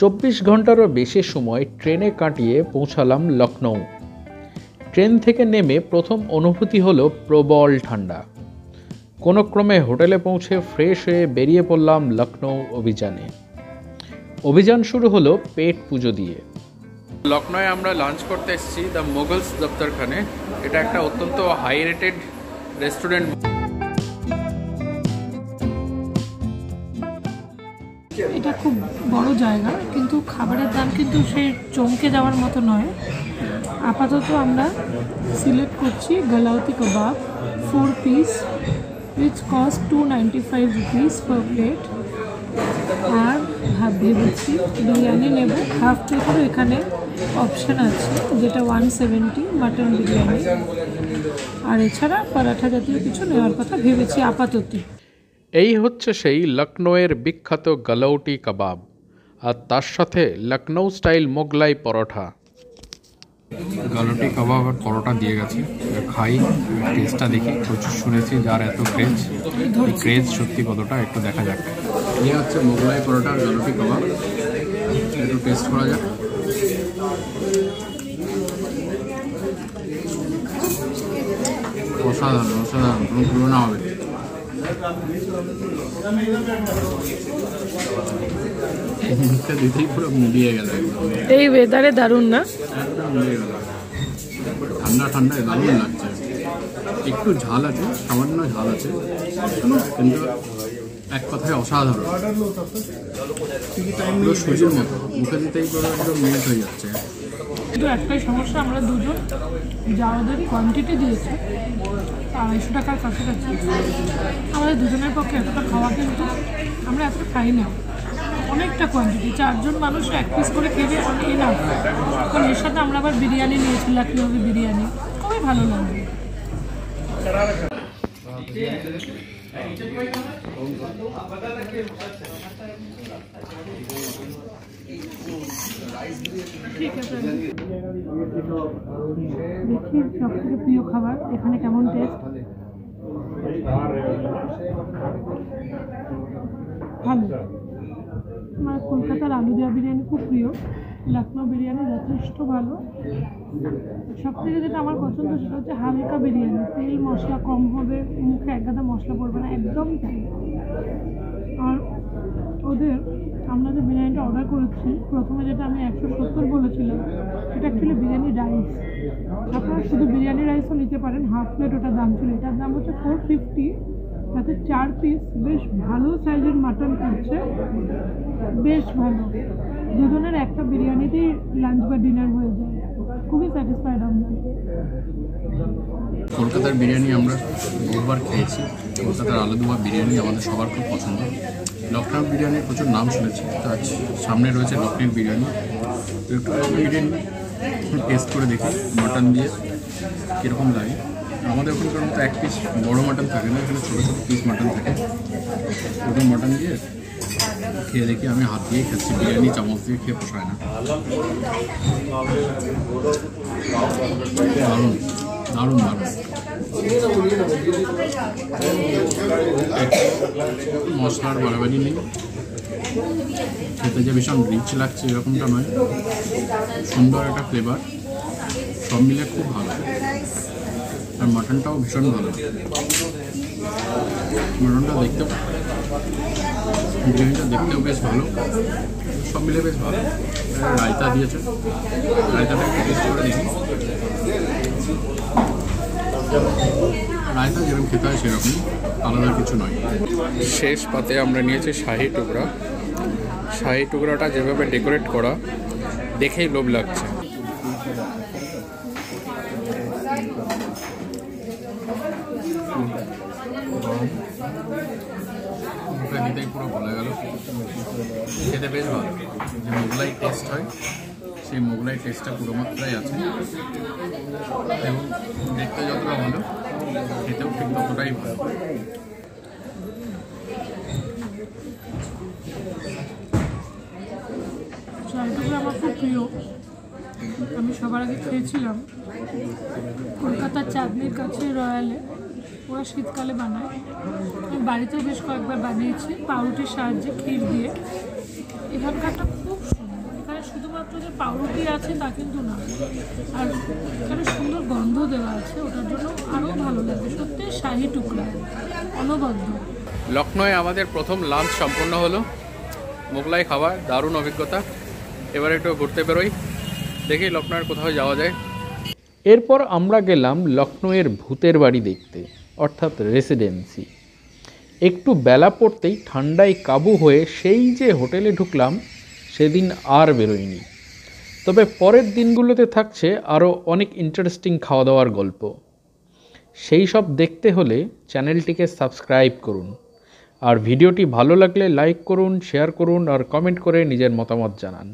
24 ঘন্টারও বেশি সময় ট্রেনে কাটিয়ে পৌঁছালাম লখনৌ। ট্রেন থেকে নেমে প্রথম অনুভূতি হলো প্রবল ঠান্ডা। কোনো ক্রমে হোটেলে পৌঁছে ফ্রেশ হয়ে বেরিয়ে পড়লাম লখনৌ অভিযানে। অভিযান শুরু হলো পেট পুজো দিয়ে। লখনৌয়ে আমরা লাঞ্চ করতে এসেছি দ্য মোগলস দফতরখানে। এটা একটা অত্যন্ত হাই রেটেড রেস্টুরেন্ট। এটা খুব বড় জায়গা, কিন্তু খাবারের দাম কিন্তু সেই চমকে যাওয়ার মতো নয়। আপাতত আমরা সিলেক্ট করছি গালাউতি কাবাব 4 piece, which cost 295 rupees per plate। আর ভেবেছি বিরিয়ানি নেব, হাফ প্লেট করে এখানে অপশান আছে, যেটা 170 মাটন বিরিয়ানি। আর এছাড়া পরাঠা জাতীয় কিছু নেওয়ার কথা ভেবেছি আপাতত। এই হচ্ছে সেই লখনৌয়ের বিখ্যাত গালাউটি কাবাব, আর তার সাথে লখনৌ স্টাইল মোগলাই পরোটা। গালাউটি কাবাব আর পরোটা দিয়ে গেছে, খাই, টেস্টটা দেখি। প্রচুর শুনেছি যার এত ক্রেজ সত্যি কতটা, একটু দেখা যাক। এই হচ্ছে মোগলাই পরোটা আর গালাউটি কাবাব, একটু টেস্ট করা যাক। অসাধারণ অসাধারণ, কোনো তুলনা হবে। দিতেই পুরো মিলিয়ে গেল, এই ওয়েদারে দারুণ না? ঠান্ডা ঠান্ডায় দারুণ লাগছে। একটু ঝাল আছে, সামান্য ঝাল আছে, কিন্তু এক কথায় অসাধারণ। পুরো সুজির মতো, মুখে দিতেই পুরো একদম মেল্ট হয়ে যাচ্ছে। কিন্তু একটাই সমস্যা, আমরা দুজন যা ওদের কোয়ান্টিটি দিয়েছে 250 টাকার কাছাকাছি, আমাদের দুজনের পক্ষে এতটা খাওয়া কিন্তু আমরা এতটা খাই না। অনেকটা কোয়ান্টিটি, 4 জন মানুষ 1 পিস করে খেলে অনেক না। কারণ এর সাথে আমরা আবার বিরিয়ানি নিয়েছি, লখনৌ বিরিয়ানি, খুবই ভালো লাগে। ঠিক আছে, দেখি সব থেকে প্রিয় খাবার এখানে কেমন টেস্ট। ভালো, আমার কলকাতার আলু দেওয়া বিরিয়ানি খুব প্রিয়, লখনৌ বিরিয়ানি যথেষ্ট ভালো। সব থেকে যেটা আমার পছন্দ সেটা হচ্ছে হালকা বিরিয়ানি, তেল মশলা কম হবে, মুখে এক গাদা মশলা পড়বে না, একদম তাই। আর ওদের আমরা যে বিরিয়ানিটা অর্ডার করেছি, প্রথমে যেটা আমি 170 বলেছিলাম, এটা অ্যাকচুয়ালি বিরিয়ানি রাইস। আপনারা শুধু বিরিয়ানি রাইসও নিতে পারেন, হাফ প্লেট ওটার দাম ছিল। এটার দাম হচ্ছে 450, তাতে 4 পিস বেশ ভালো সাইজের মাটন থাকছে, বেশ ভালো। দুজনের একটা বিরিয়ানিতেই লাঞ্চ বা ডিনার হয়ে যায়, খুবই স্যাটিসফাইড আমরা। কলকাতার বিরিয়ানি আমরা বহুবার খেয়েছি, কলকাতার আলু দোয়া বিরিয়ানি আমাদের সবার খুব পছন্দ। লখনৌ বিরিয়ানির প্রচুর নাম শুনেছি, তার সামনে রয়েছে লখনৌ বিরিয়ানি। তো একটু বিরিয়ানি টেস্ট করে দেখি মাটন দিয়ে কীরকম লাগে। আমাদের ওখানকার মতো 1 পিস বড় মাটন থাকে না, এখানে ছোটো ছোটো পিস মাটন থাকে। ওটা মাটন দিয়ে খেয়ে দেখি, আমি হাত দিয়ে খাচ্ছি, বিরিয়ানি চামচ দিয়ে খেয়ে পোষায় না। দারুণ দারুণ দারুণ, মশলার বাড়াবাড়ি নেই, খেতে যে ভীষণ রিচ লাগছে এরকমটা নয়, সুন্দর একটা ফ্লেভার, সব মিলে খুব ভালো। আর মাটনটাও ভীষণ ভালো, মাটনটা দেখতেও, বিরিয়ানিটা দেখতেও বেশ ভালো, সব মিলে বেশ ভালো। রায়তা দিয়েছে, রায়তাটা একটু টেস্ট করে দেখি। রায়তা যেরকম খেতে হয় সেরকম, আলাদা কিছু নয়। শেষ পাতে আমরা নিয়েছি শাহি টুকরা। শাহি টুকরাটা যেভাবে ডেকোরেট করা, দেখেই লোভ লাগছে। মুখে দিতেই পুরো গলে গেল, খেতে বেশ ভালো। যে মোগলাই টেস্ট হয়, সেই মোগলাই টেস্টটা পুরো মাত্রায় আছে, এবং দেখতে যতটা ভালো, খেতেও ঠিক ততটাই ভালো। চালটা আমার খুব প্রিয়, আমি সবার আগে খেয়েছিলাম কলকাতার চাঁদনির কাছে রয়্যালে, ওরা শীতকালে বানায়। আমি বাড়িতেও বেশ কয়েকবার বানিয়েছি পাউরুটির সাহায্যে, ক্ষীর দিয়ে। এখানকারটা খুব সুন্দর। শুধুমাত্র যে পাউরুটি আছে তা কিন্তু না, আর এখানে সুন্দর গন্ধ দেওয়া আছে, ওটার জন্য আরও ভালো লাগবে। সত্যি শাহী টুকরা, অনবদ্য। লখনৌয়ে আমাদের প্রথম লাঞ্চ সম্পন্ন হলো, মোগলাই খাবার, দারুণ অভিজ্ঞতা। এবার একটু ঘুরতে বেরোই, দেখি লখনৌয়ের কোথাও যাওয়া যায়। এরপর আমরা গেলাম লখনৌয়ের ভূতের বাড়ি দেখতে, অর্থাৎ রেসিডেন্সি। একটু বেলা পড়তেই ঠান্ডায় কাবু হয়ে সেই যে হোটেলে ঢুকলাম, সেদিন আর বেরোয়নি। তবে পরের দিনগুলোতে থাকছে আরও অনেক ইন্টারেস্টিং খাওয়া দাওয়ার গল্প। সেই সব দেখতে হলে চ্যানেলটিকে সাবস্ক্রাইব করুন, আর ভিডিওটি ভালো লাগলে লাইক করুন, শেয়ার করুন আর কমেন্ট করে নিজের মতামত জানান।